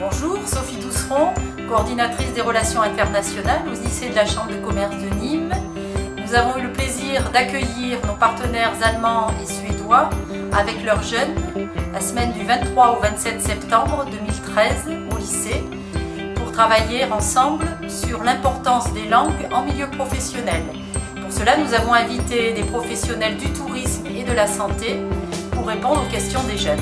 Bonjour, Sophie Douceron, coordinatrice des relations internationales au lycée de la Chambre de commerce de Nîmes. Nous avons eu le plaisir d'accueillir nos partenaires allemands et suédois avec leurs jeunes la semaine du 23 au 27 septembre 2013 au lycée pour travailler ensemble sur l'importance des langues en milieu professionnel. Pour cela, nous avons invité des professionnels du tourisme et de la santé pour répondre aux questions des jeunes.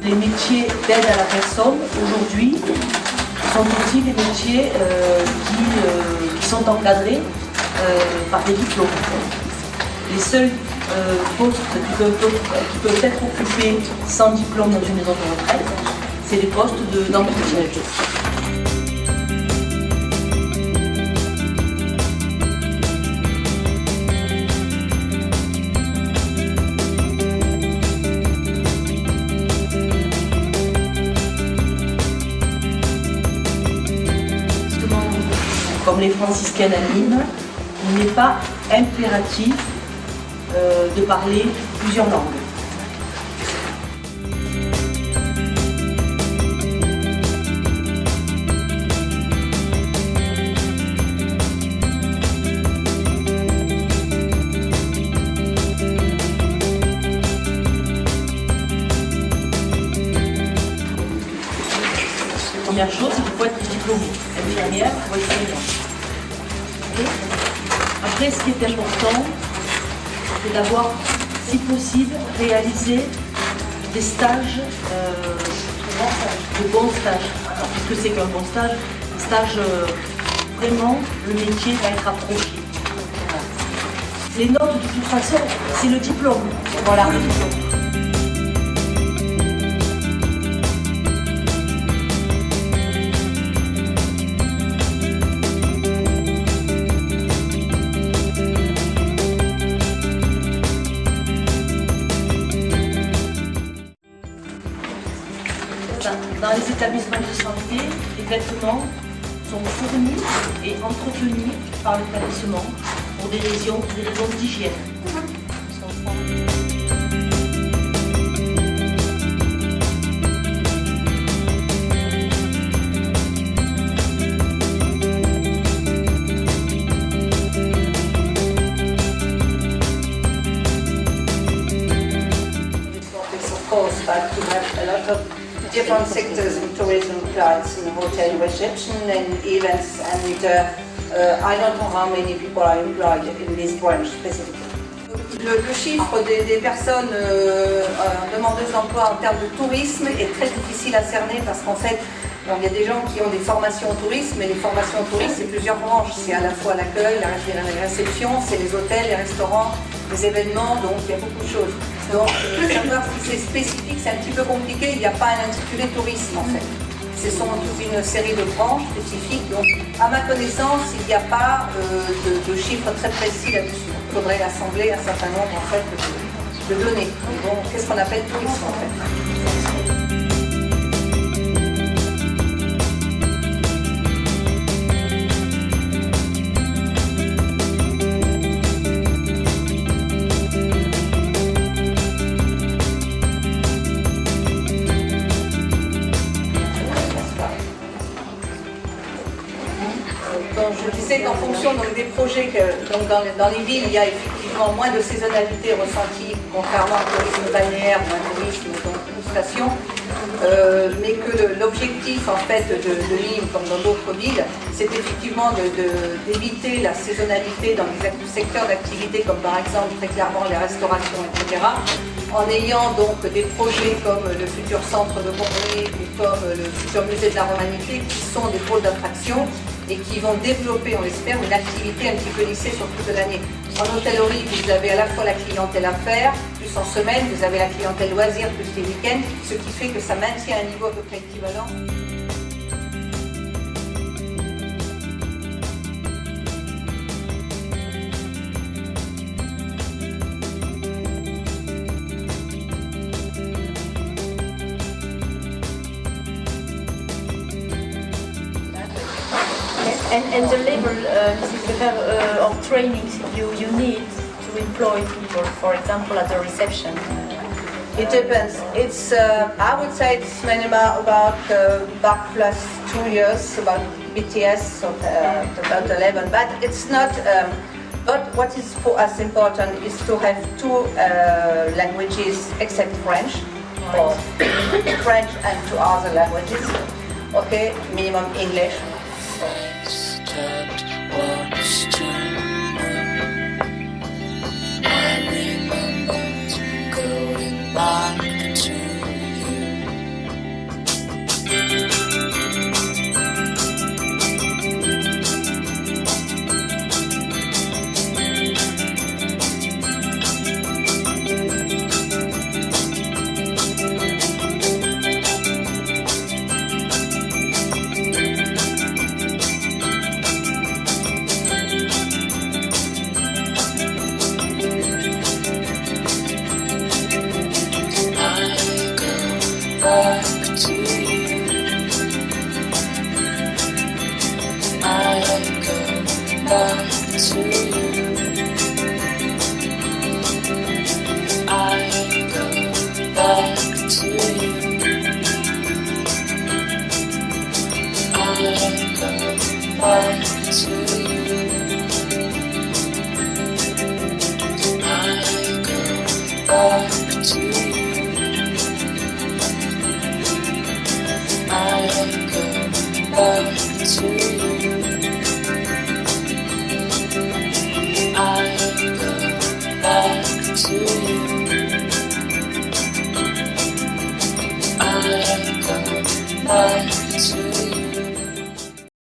Les métiers d'aide à la personne, aujourd'hui, sont aussi des métiers qui sont encadrés par des diplômes. Les seuls postes qui peuvent être occupés sans diplôme dans une maison de retraite, c'est les postes d'entretien. Comme les franciscaines à Nîmes, il n'est pas impératif de parler plusieurs langues. La première chose, c'est qu'il faut être diplômé. Infirmière, il faut être soignant. Après, ce qui est important, c'est d'avoir, si possible, réalisé des stages, de bons stages. Alors, qu'est-ce que c'est qu'un bon stage? Un stage, vraiment, le métier va être approché. Voilà. Les notes, de toute façon, c'est le diplôme. Voilà, le diplôme. Dans les établissements de santé, les vêtements sont fournis et entretenus par l'établissement pour des raisons d'hygiène. Different sectors in tourism, flights and hotel reception and events, and I don't know how many people are employed in this branch specifically. Le chiffre des personnes demandeuses d'emploi en termes de tourisme est très difficile à cerner parce qu'en fait, il y a des gens qui ont des formations au tourisme, mais les formations au tourisme, c'est plusieurs branches. C'est à la fois l'accueil, la réception, c'est les hôtels, les restaurants, les événements, donc il y a beaucoup de choses. Donc, savoir si c'est spécifique, c'est un petit peu compliqué, il n'y a pas un intitulé tourisme en fait. Ce sont toute une série de branches spécifiques, donc à ma connaissance, il n'y a pas de chiffres très précis là-dessus. Il faudrait assembler un certain nombre en fait, de données. Donc, qu'est-ce qu'on appelle tourisme en fait? Je disais qu'en fonction donc, des projets, dans les villes, il y a effectivement moins de saisonnalité ressentie, contrairement au tourisme balnéaire ou au tourisme d'illustration, mais que l'objectif en fait de Nîmes, comme dans d'autres villes, c'est effectivement d'éviter la saisonnalité dans les secteurs d'activité, comme par exemple très clairement les restaurations, etc., en ayant donc des projets comme le futur centre de Congrès ou comme le futur musée de la Romanité, qui sont des pôles d'attraction et qui vont développer, on l'espère, une activité un petit peu lissée sur toute l'année. En hôtellerie, vous avez à la fois la clientèle affaires, plus en semaine, vous avez la clientèle loisirs, plus les week-ends, ce qui fait que ça maintient un niveau à peu près équivalent. And the level, Mrs. Weber, of trainings you need to to employ people, for example, at the reception? It depends. It's I would say it's minimum about back plus 2 years, about BTS, so about 11. But it's not. But what is for us important is to have two languages except French, or French and two other languages. Okay, minimum English. I go back to you.